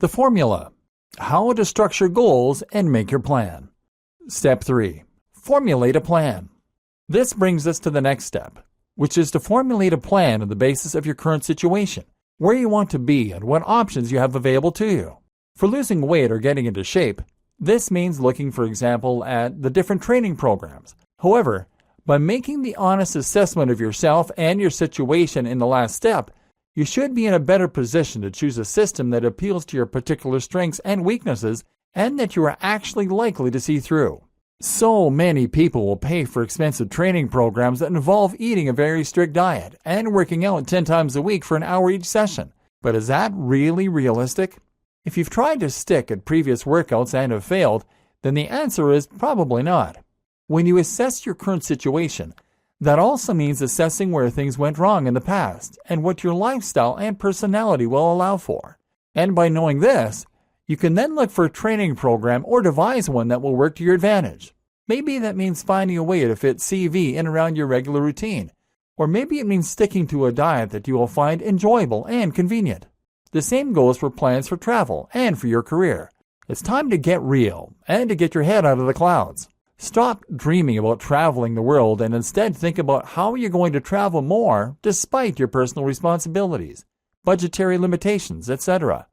The formula: how to structure goals and make your plan. Step 3. Formulate a plan. This brings us to the next step, which is to formulate a plan on the basis of your current situation, where you want to be and what options you have available to you. For losing weight or getting into shape, this means looking, for example, at the different training programs. However, by making the honest assessment of yourself and your situation in the last step, you should be in a better position to choose a system that appeals to your particular strengths and weaknesses and that you are actually likely to see through. So many people will pay for expensive training programs that involve eating a very strict diet and working out 10 times a week for an hour each session. But is that really realistic? If you've tried to stick at previous workouts and have failed, then the answer is probably not. When you assess your current situation, that also means assessing where things went wrong in the past and what your lifestyle and personality will allow for. And by knowing this, you can then look for a training program or devise one that will work to your advantage. Maybe that means finding a way to fit CV in around your regular routine, or maybe it means sticking to a diet that you will find enjoyable and convenient. The same goes for plans for travel and for your career. It's time to get real and to get your head out of the clouds. Stop dreaming about traveling the world and instead think about how you're going to travel more despite your personal responsibilities, budgetary limitations, etc.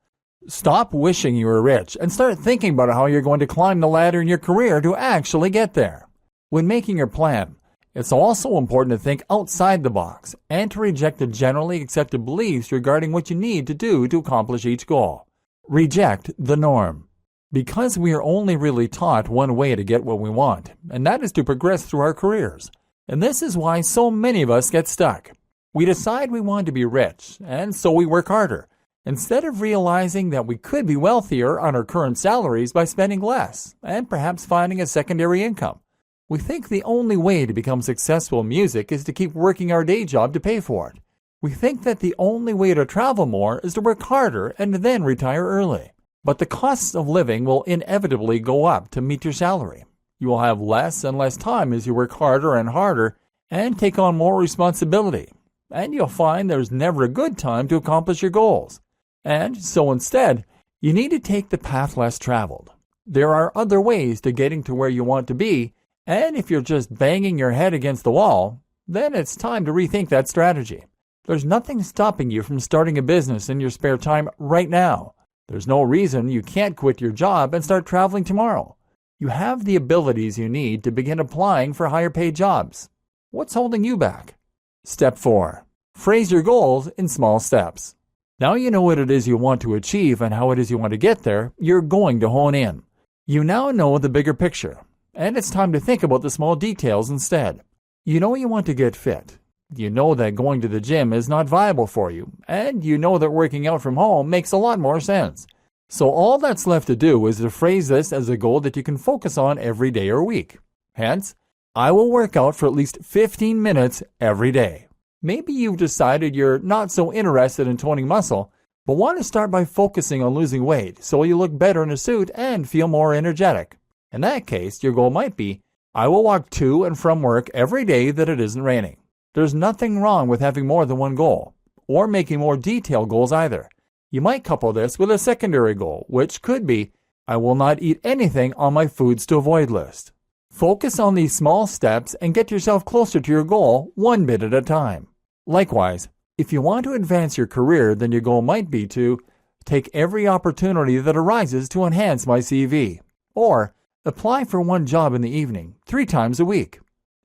Stop wishing you were rich and start thinking about how you're going to climb the ladder in your career to actually get there. When making your plan, it's also important to think outside the box and to reject the generally accepted beliefs regarding what you need to do to accomplish each goal. Reject the norm. Because we are only really taught one way to get what we want, and that is to progress through our careers. And this is why so many of us get stuck. We decide we want to be rich, and so we work harder, instead of realizing that we could be wealthier on our current salaries by spending less, and perhaps finding a secondary income. We think the only way to become successful in music is to keep working our day job to pay for it. We think that the only way to travel more is to work harder and then retire early. But the costs of living will inevitably go up to meet your salary. You will have less and less time as you work harder and harder and take on more responsibility. And you'll find there's never a good time to accomplish your goals. And so instead, you need to take the path less traveled. There are other ways to getting to where you want to be, and if you're just banging your head against the wall, then it's time to rethink that strategy. There's nothing stopping you from starting a business in your spare time right now. There's no reason you can't quit your job and start traveling tomorrow. You have the abilities you need to begin applying for higher paid jobs. What's holding you back? Step 4. Phrase your goals in small steps. Now you know what it is you want to achieve and how it is you want to get there, you're going to hone in. You now know the bigger picture, and it's time to think about the small details instead. You know you want to get fit. You know that going to the gym is not viable for you, and you know that working out from home makes a lot more sense. So all that's left to do is to phrase this as a goal that you can focus on every day or week. Hence, I will work out for at least 15 minutes every day. Maybe you've decided you're not so interested in toning muscle, but want to start by focusing on losing weight so you look better in a suit and feel more energetic. In that case, your goal might be, I will walk to and from work every day that it isn't raining. There's nothing wrong with having more than one goal, or making more detailed goals either. You might couple this with a secondary goal, which could be, I will not eat anything on my foods to avoid list. Focus on these small steps and get yourself closer to your goal one bit at a time. Likewise, if you want to advance your career, then your goal might be to take every opportunity that arises to enhance my CV, or apply for one job in the evening 3 times a week.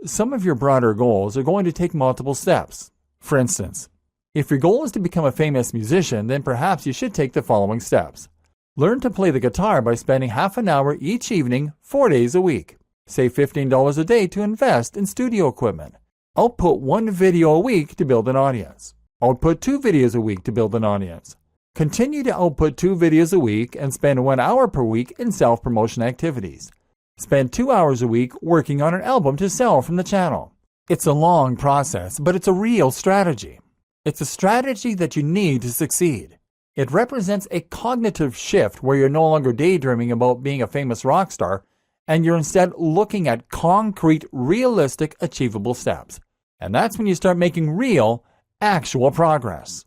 Some of your broader goals are going to take multiple steps. For instance, if your goal is to become a famous musician, then perhaps you should take the following steps. Learn to play the guitar by spending half an hour each evening, 4 days a week. Save $15 a day to invest in studio equipment. Output 1 video a week to build an audience. Output 2 videos a week to build an audience. Continue to output 2 videos a week and spend 1 hour per week in self-promotion activities. Spend 2 hours a week working on an album to sell from the channel. It's a long process, but it's a real strategy. It's a strategy that you need to succeed. It represents a cognitive shift where you're no longer daydreaming about being a famous rock star, and you're instead looking at concrete, realistic, achievable steps. And that's when you start making real, actual progress.